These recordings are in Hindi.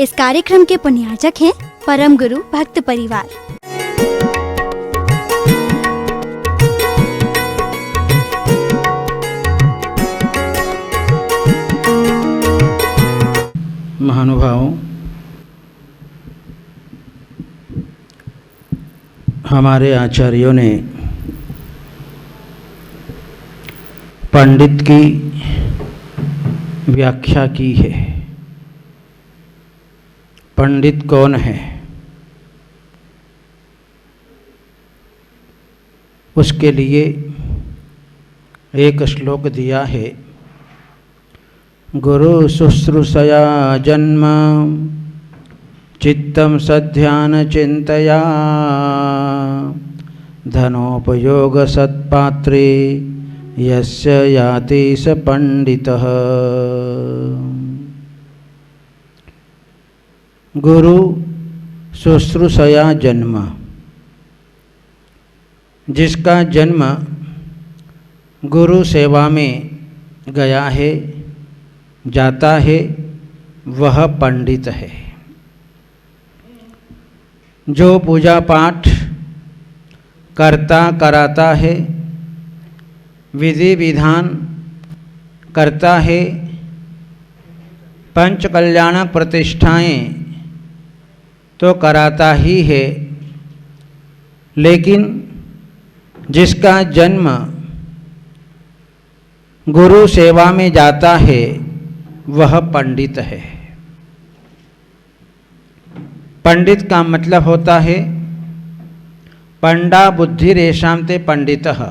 इस कार्यक्रम के पुण्याजक हैं परम गुरु भक्त परिवार। महानुभावों, हमारे आचार्यों ने पंडित की व्याख्या की है। पंडित कौन है? उसके लिए एक श्लोक दिया है। गुरु शुश्रूषया जन्म चित्तम सध्यान चिंतया धनोपयोग सत्पात्रे यस्य याति स पंडितः। गुरु शुश्रूषया जन्म, जिसका जन्म गुरु सेवा में गया है, जाता है, वह पंडित है। जो पूजा पाठ करता कराता है, विधि विधान करता है, पंच कल्याणक प्रतिष्ठाएं तो कराता ही है, लेकिन जिसका जन्म गुरु सेवा में जाता है वह पंडित है। पंडित का मतलब होता है पंडा बुद्धि रेशाम ते पंडितः,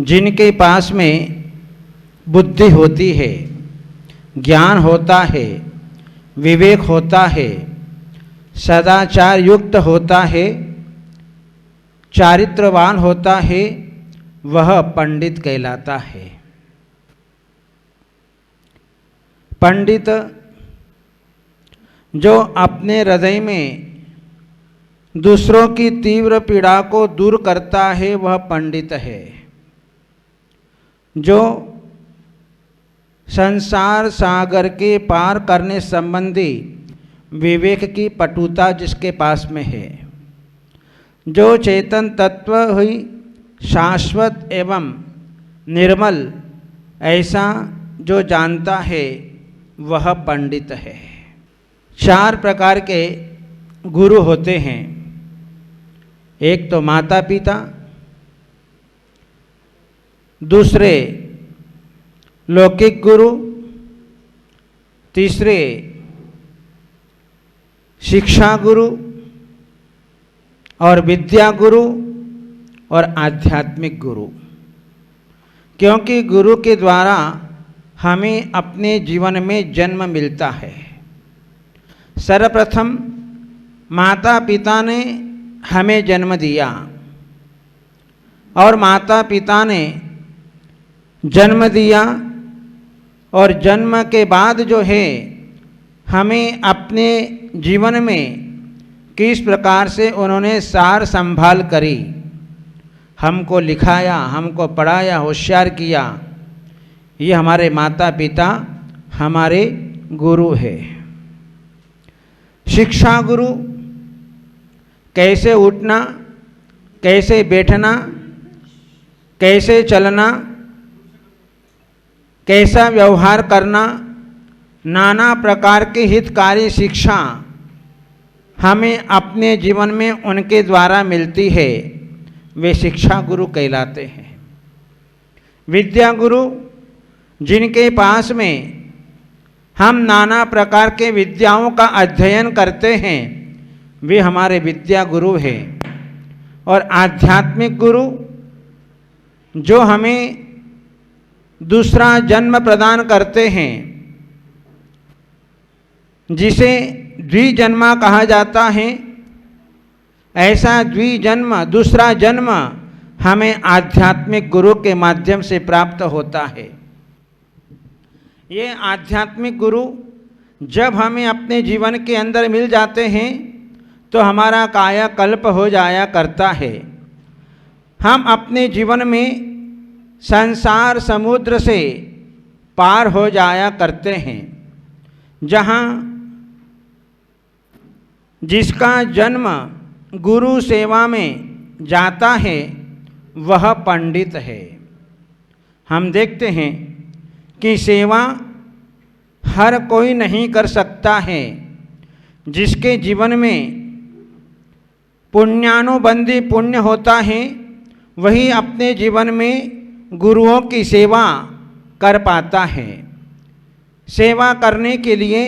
जिनके पास में बुद्धि होती है, ज्ञान होता है, विवेक होता है, सदाचार युक्त होता है, चारित्रवान होता है, वह पंडित कहलाता है। पंडित जो अपने हृदय में दूसरों की तीव्र पीड़ा को दूर करता है वह पंडित है। जो संसार सागर के पार करने संबंधी विवेक की पटुता जिसके पास में है, जो चेतन तत्व हुई शाश्वत एवं निर्मल ऐसा जो जानता है वह पंडित है। 4 प्रकार के गुरु होते हैं। एक तो माता पिता, दूसरे लौकिक गुरु, तीसरे शिक्षा गुरु और विद्या गुरु और आध्यात्मिक गुरु। क्योंकि गुरु के द्वारा हमें अपने जीवन में जन्म मिलता है। सर्वप्रथम माता पिता ने हमें जन्म दिया और माता पिता ने जन्म दिया और जन्म के बाद जो है हमें अपने जीवन में किस प्रकार से उन्होंने सार संभाल करी, हमको लिखाया, हमको पढ़ाया, होशियार किया, ये हमारे माता पिता हमारे गुरु है। शिक्षा गुरु कैसे उठना, कैसे बैठना, कैसे चलना, कैसा व्यवहार करना, नाना प्रकार की हितकारी शिक्षा हमें अपने जीवन में उनके द्वारा मिलती है, वे शिक्षा गुरु कहलाते हैं। विद्या गुरु जिनके पास में हम नाना प्रकार के विद्याओं का अध्ययन करते हैं, वे हमारे विद्या गुरु हैं। और आध्यात्मिक गुरु जो हमें दूसरा जन्म प्रदान करते हैं, जिसे द्विजन्मा कहा जाता है, ऐसा द्विजन्म दूसरा जन्म हमें आध्यात्मिक गुरु के माध्यम से प्राप्त होता है। ये आध्यात्मिक गुरु जब हमें अपने जीवन के अंदर मिल जाते हैं तो हमारा कायाकल्प हो जाया करता है। हम अपने जीवन में संसार समुद्र से पार हो जाया करते हैं, जहाँ जिसका जन्म गुरु सेवा में जाता है वह पंडित है। हम देखते हैं कि सेवा हर कोई नहीं कर सकता है। जिसके जीवन में पुण्यानुबंधी पुण्य होता है वही अपने जीवन में गुरुओं की सेवा कर पाता है। सेवा करने के लिए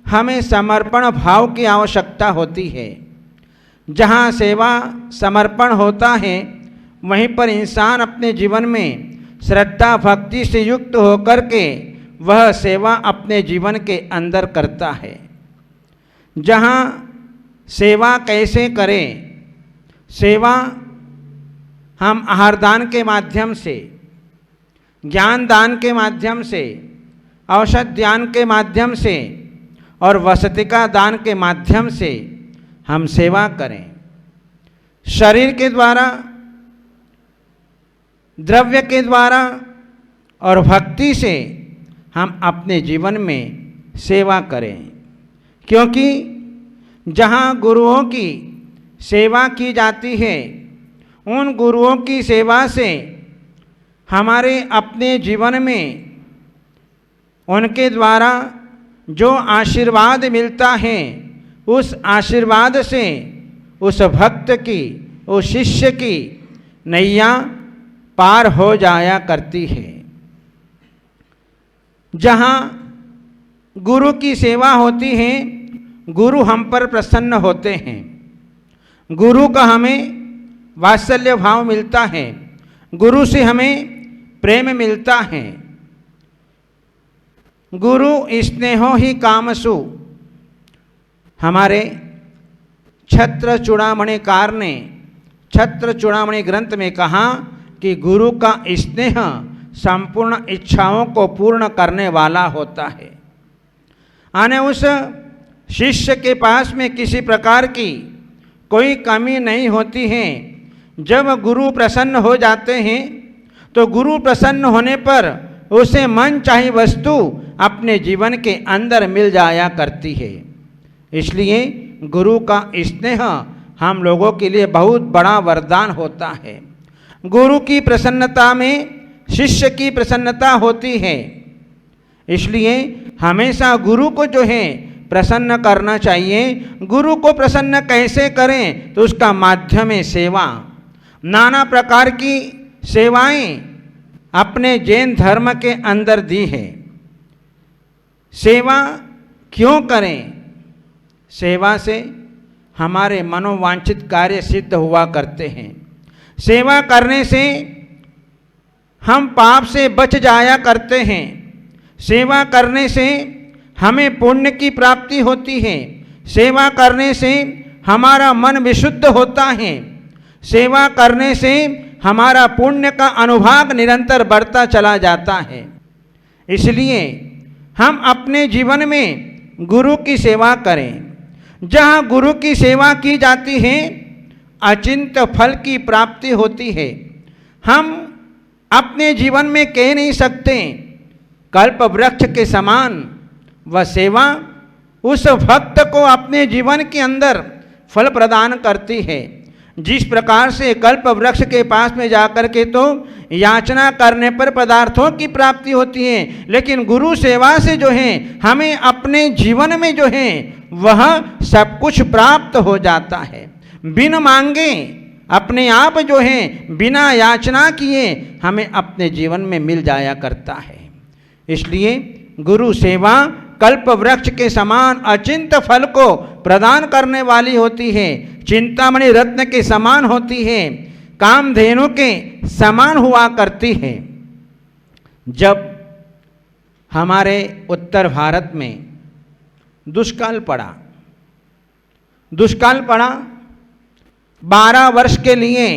हमें समर्पण भाव की आवश्यकता होती है। जहाँ सेवा समर्पण होता है वहीं पर इंसान अपने जीवन में श्रद्धा भक्ति से युक्त होकर के वह सेवा अपने जीवन के अंदर करता है। जहाँ सेवा कैसे करें? सेवा हम आहार दान के माध्यम से, ज्ञान दान के माध्यम से, औषध दान के माध्यम से और वसतिका दान के माध्यम से हम सेवा करें। शरीर के द्वारा, द्रव्य के द्वारा और भक्ति से हम अपने जीवन में सेवा करें। क्योंकि जहाँ गुरुओं की सेवा की जाती है उन गुरुओं की सेवा से हमारे अपने जीवन में उनके द्वारा जो आशीर्वाद मिलता है उस आशीर्वाद से उस भक्त की, उस शिष्य की नैया पार हो जाया करती है। जहाँ गुरु की सेवा होती है गुरु हम पर प्रसन्न होते हैं। गुरु का हमें वात्सल्य भाव मिलता है, गुरु से हमें प्रेम मिलता है। गुरु स्नेहो ही कामसु, हमारे छत्र चूड़ामणिकार ने छत्र चूड़ामणि ग्रंथ में कहा कि गुरु का स्नेह संपूर्ण इच्छाओं को पूर्ण करने वाला होता है। आने उस शिष्य के पास में किसी प्रकार की कोई कमी नहीं होती है। जब गुरु प्रसन्न हो जाते हैं तो गुरु प्रसन्न होने पर उसे मन चाही वस्तु अपने जीवन के अंदर मिल जाया करती है। इसलिए गुरु का स्नेह हम लोगों के लिए बहुत बड़ा वरदान होता है। गुरु की प्रसन्नता में शिष्य की प्रसन्नता होती है। इसलिए हमेशा गुरु को जो है प्रसन्न करना चाहिए। गुरु को प्रसन्न कैसे करें? तो उसका माध्यम है सेवा। नाना प्रकार की सेवाएं अपने जैन धर्म के अंदर दी है। सेवा क्यों करें? सेवा से हमारे मनोवांछित कार्य सिद्ध हुआ करते हैं। सेवा करने से हम पाप से बच जाया करते हैं। सेवा करने से हमें पुण्य की प्राप्ति होती है। सेवा करने से हमारा मन विशुद्ध होता है। सेवा करने से हमारा पुण्य का अनुभाग निरंतर बढ़ता चला जाता है। इसलिए हम अपने जीवन में गुरु की सेवा करें। जहाँ गुरु की सेवा की जाती है अचिंत्य फल की प्राप्ति होती है। हम अपने जीवन में कह नहीं सकते कल्प वृक्ष के समान वह सेवा उस भक्त को अपने जीवन के अंदर फल प्रदान करती है। जिस प्रकार से कल्प वृक्ष के पास में जाकर के तो याचना करने पर पदार्थों की प्राप्ति होती है, लेकिन गुरु सेवा से जो है हमें अपने जीवन में जो है वह सब कुछ प्राप्त हो जाता है। बिन मांगे अपने आप जो है बिना याचना किए हमें अपने जीवन में मिल जाया करता है। इसलिए गुरु सेवा कल्प वृक्ष के समान अचिंत फल को प्रदान करने वाली होती है। चिंतामणि रत्न के समान होती है। कामधेनु के समान हुआ करती है। जब हमारे उत्तर भारत में दुष्काल पड़ा 12 वर्ष के लिए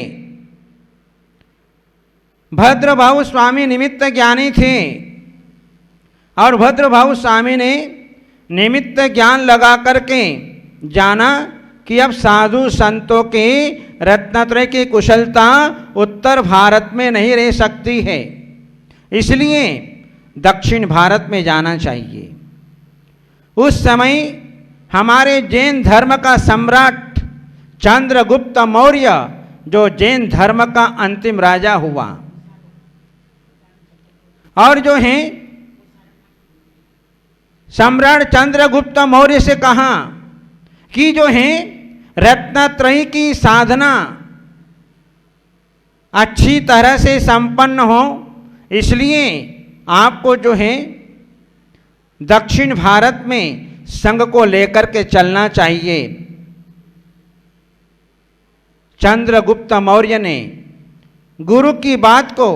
भद्रभाऊ स्वामी निमित्त ज्ञानी थे और भद्रभाऊ स्वामी ने निमित्त ज्ञान लगा करके जाना कि अब साधु संतों के रत्नत्रय की कुशलता उत्तर भारत में नहीं रह सकती है, इसलिए दक्षिण भारत में जाना चाहिए। उस समय हमारे जैन धर्म का सम्राट चंद्रगुप्त मौर्य, जो जैन धर्म का अंतिम राजा हुआ, और जो है सम्राट चंद्रगुप्त मौर्य से कहा कि जो है रत्नत्रयी की साधना अच्छी तरह से संपन्न हो, इसलिए आपको जो है दक्षिण भारत में संघ को लेकर के चलना चाहिए। चंद्रगुप्त मौर्य ने गुरु की बात को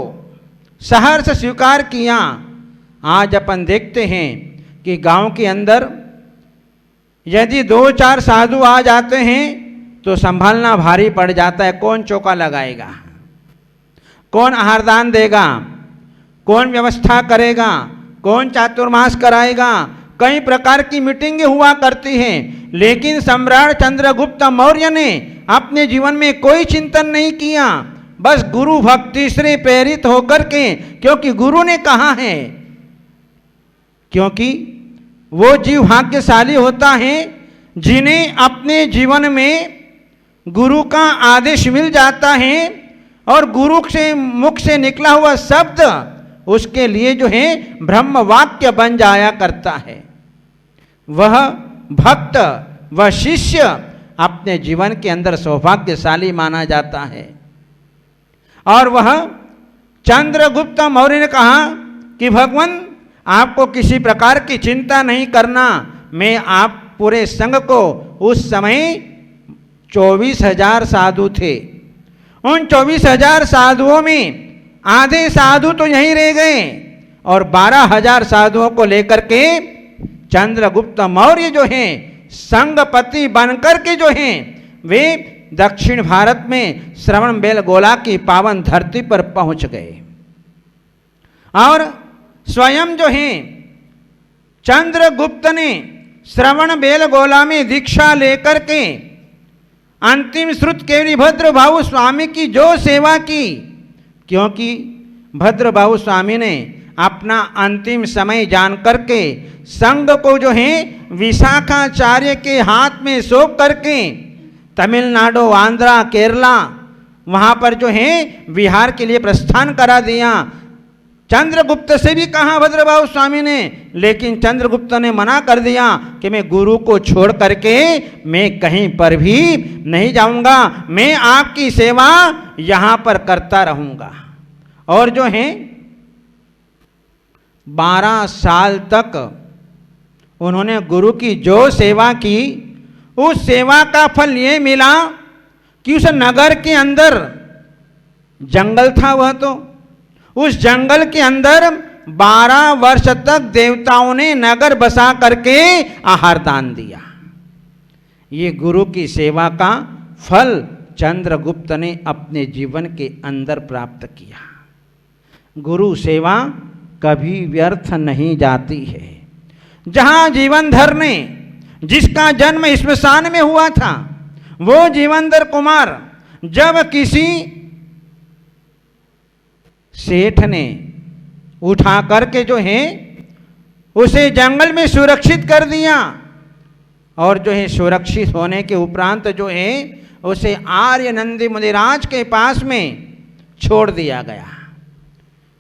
सहर्ष स्वीकार किया। आज अपन देखते हैं कि गांव के अंदर यदि 2-4 साधु आ जाते हैं तो संभालना भारी पड़ जाता है। कौन चौका लगाएगा, कौन आहारदान देगा, कौन व्यवस्था करेगा, कौन चातुर्मास कराएगा, कई प्रकार की मीटिंगें हुआ करती हैं। लेकिन सम्राट चंद्रगुप्त मौर्य ने अपने जीवन में कोई चिंतन नहीं किया, बस गुरु भक्ति से प्रेरित होकर के, क्योंकि गुरु ने कहा है, क्योंकि वो जीव भाग्यशाली होता है जिन्हें अपने जीवन में गुरु का आदेश मिल जाता है और गुरु से मुख से निकला हुआ शब्द उसके लिए जो है ब्रह्म वाक्य बन जाया करता है। वह भक्त, वह शिष्य अपने जीवन के अंदर सौभाग्यशाली माना जाता है। और वह चंद्रगुप्त मौर्य ने कहा कि भगवान, आपको किसी प्रकार की चिंता नहीं करना, मैं आप पूरे संघ को, उस समय 24,000 साधु थे, उन 24,000 साधुओं में आधे साधु तो यहीं रह गए और 12,000 साधुओं को लेकर के चंद्रगुप्त मौर्य जो हैं संघपति बनकर के जो हैं वे दक्षिण भारत में श्रवणबेलगोला की पावन धरती पर पहुंच गए। और स्वयं जो हैं चंद्रगुप्त ने श्रवणबेलगोला में दीक्षा लेकर के अंतिम श्रुत केवली भद्रबाहु स्वामी की जो सेवा की, क्योंकि भद्रबाहु स्वामी ने अपना अंतिम समय जान करके संघ को जो है विशाखाचार्य के हाथ में सौंप करके तमिलनाडु, आंध्रा, केरला वहाँ पर जो है विहार के लिए प्रस्थान करा दिया। चंद्रगुप्त से भी कहा भद्रबाहु स्वामी ने, लेकिन चंद्रगुप्त ने मना कर दिया कि मैं गुरु को छोड़ करके मैं कहीं पर भी नहीं जाऊंगा, मैं आपकी सेवा यहाँ पर करता रहूंगा। और जो है 12 साल तक उन्होंने गुरु की जो सेवा की, उस सेवा का फल ये मिला कि उस नगर के अंदर जंगल था, वह तो उस जंगल के अंदर 12 वर्ष तक देवताओं ने नगर बसा करके आहार दान दिया। ये गुरु की सेवा का फल चंद्रगुप्त ने अपने जीवन के अंदर प्राप्त किया। गुरु सेवा कभी व्यर्थ नहीं जाती है। जहां जीवनधर ने, जिसका जन्म स्मशान में हुआ था, वो जीवनधर कुमार जब किसी सेठ ने उठा करके जो है उसे जंगल में सुरक्षित कर दिया, और जो है सुरक्षित होने के उपरांत जो है उसे आर्य नंदी मुनिराज के पास में छोड़ दिया गया।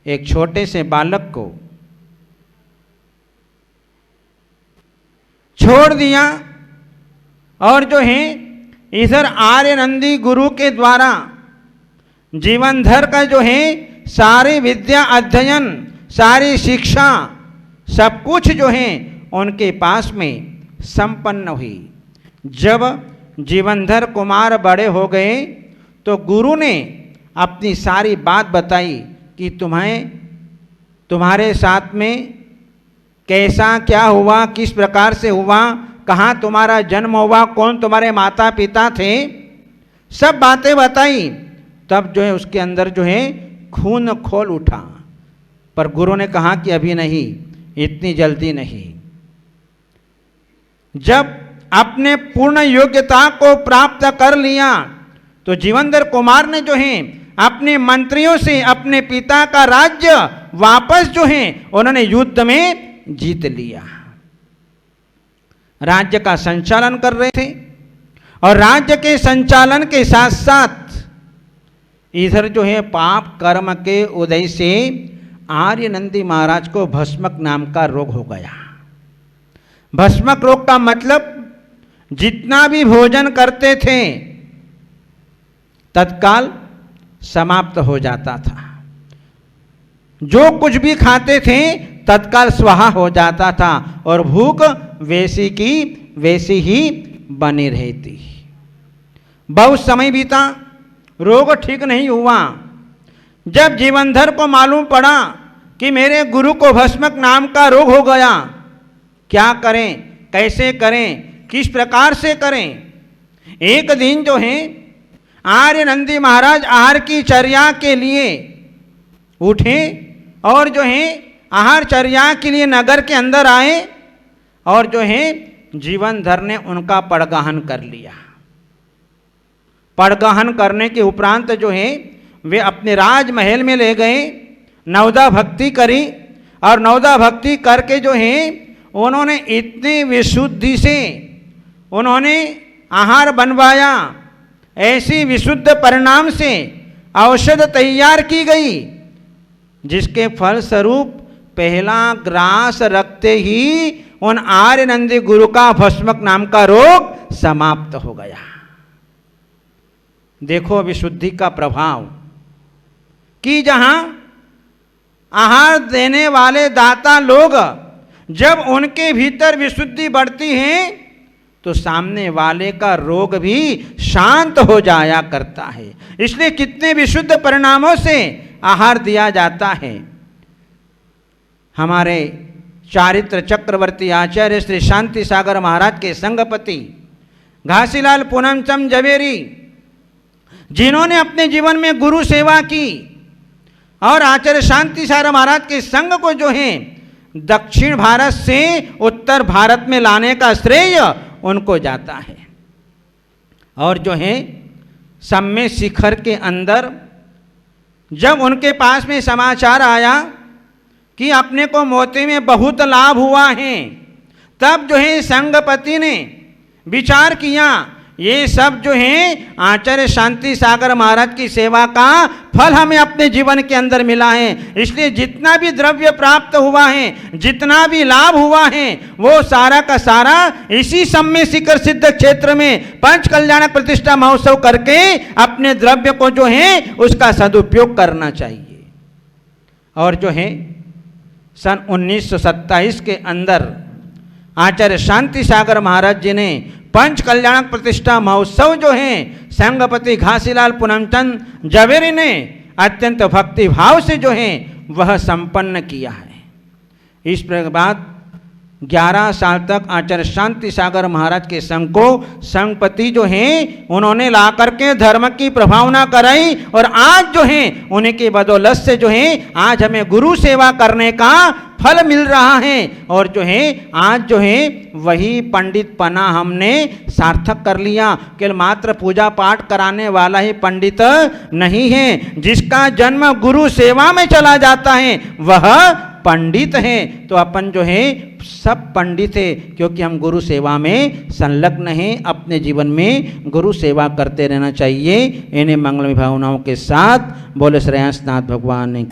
एक छोटे से बालक को छोड़ दिया, और जो है इधर आर्य नंदी गुरु के द्वारा जीवनधर का जो है सारी विद्या अध्ययन, सारी शिक्षा, सब कुछ जो है उनके पास में संपन्न हुई। जब जीवनधर कुमार बड़े हो गए तो गुरु ने अपनी सारी बात बताई कि तुम्हारे साथ में कैसा क्या हुआ, किस प्रकार से हुआ, कहाँ तुम्हारा जन्म हुआ, कौन तुम्हारे माता पिता थे, सब बातें बताई। तब जो है उसके अंदर जो है खून खोल उठा, पर गुरु ने कहा कि अभी नहीं, इतनी जल्दी नहीं। जब अपने पूर्ण योग्यता को प्राप्त कर लिया तो जीवनधर कुमार ने जो है अपने मंत्रियों से अपने पिता का राज्य वापस जो है उन्होंने युद्ध में जीत लिया। राज्य का संचालन कर रहे थे और राज्य के संचालन के साथ साथ इधर जो है पाप कर्म के उदय से आर्य नंदी महाराज को भस्मक नाम का रोग हो गया। भस्मक रोग का मतलब जितना भी भोजन करते थे तत्काल समाप्त हो जाता था, जो कुछ भी खाते थे तत्काल स्वाहा हो जाता था और भूख वैसी की वैसी ही बनी रहती। बहुत समय बीता, रोग ठीक नहीं हुआ। जब जीवनधर को मालूम पड़ा कि मेरे गुरु को भस्मक नाम का रोग हो गया, क्या करें, कैसे करें, किस प्रकार से करें। एक दिन जो है आर्य नंदी महाराज आहार की चर्या के लिए उठे और जो है आहार चर्या के लिए नगर के अंदर आए और जो है जीवनधर ने उनका पड़गहन कर लिया। पड़गहन करने के उपरांत जो है वे अपने राजमहल में ले गए, नवदा भक्ति करी और नवदा भक्ति करके जो है उन्होंने इतनी विशुद्धि से उन्होंने आहार बनवाया, ऐसी विशुद्ध परिणाम से औषध तैयार की गई जिसके फलस्वरूप पहला ग्रास रखते ही उन आर्य नंदी गुरु का भस्मक नाम का रोग समाप्त हो गया। देखो विशुद्धि का प्रभाव कि जहां आहार देने वाले दाता लोग जब उनके भीतर विशुद्धि बढ़ती है तो सामने वाले का रोग भी शांत हो जाया करता है। इसलिए कितने विशुद्ध परिणामों से आहार दिया जाता है। हमारे चारित्र चक्रवर्ती आचार्य श्री शांति सागर महाराज के संगपति घासीलाल पूनमचंद जवेरी, जिन्होंने अपने जीवन में गुरु सेवा की और आचार्य शांति सागर महाराज के संग को जो है दक्षिण भारत से उत्तर भारत में लाने का श्रेय उनको जाता है। और जो है सम्य शिखर के अंदर जब उनके पास में समाचार आया कि अपने को मोती में बहुत लाभ हुआ है, तब जो है संगपति ने विचार किया ये सब जो है आचार्य शांति सागर महाराज की सेवा का फल हमें अपने जीवन के अंदर मिला है। इसलिए जितना भी द्रव्य प्राप्त हुआ है, जितना भी लाभ हुआ है, वो सारा का सारा इसी सम्य शिखर सिद्ध क्षेत्र में पंच कल्याणक प्रतिष्ठा महोत्सव करके अपने द्रव्य को जो है उसका सदुपयोग करना चाहिए। और जो है सन 1927 के अंदर आचार्य शांति सागर महाराज जी ने पंच कल्याणक प्रतिष्ठा महोत्सव जो है संगपति घासीलाल पूनमचंद जवेरी ने अत्यंत भक्ति भाव से जो है वह संपन्न किया है। इस बाद 11 साल तक आचार्य शांति सागर महाराज के संघ को संगपति जो है उन्होंने ला करके धर्म की प्रभावना कराई और आज जो है उन्हीं की बदौलत से जो है आज हमें गुरु सेवा करने का फल मिल रहा है। और जो है आज जो है वही पंडित पना हमने सार्थक कर लिया। केवल मात्र पूजा पाठ कराने वाला ही पंडित नहीं है, जिसका जन्म गुरु सेवा में चला जाता है वह पंडित है। तो अपन जो है सब पंडित है क्योंकि हम गुरु सेवा में संलग्न हैं। अपने जीवन में गुरु सेवा करते रहना चाहिए। इन्हें मंगलमय भावनाओं के साथ बोले श्रेयांसनाथ भगवान ने।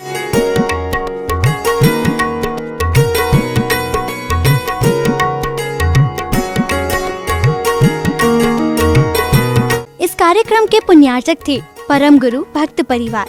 इस कार्यक्रम के पुण्यार्चक थे परम गुरु भक्त परिवार।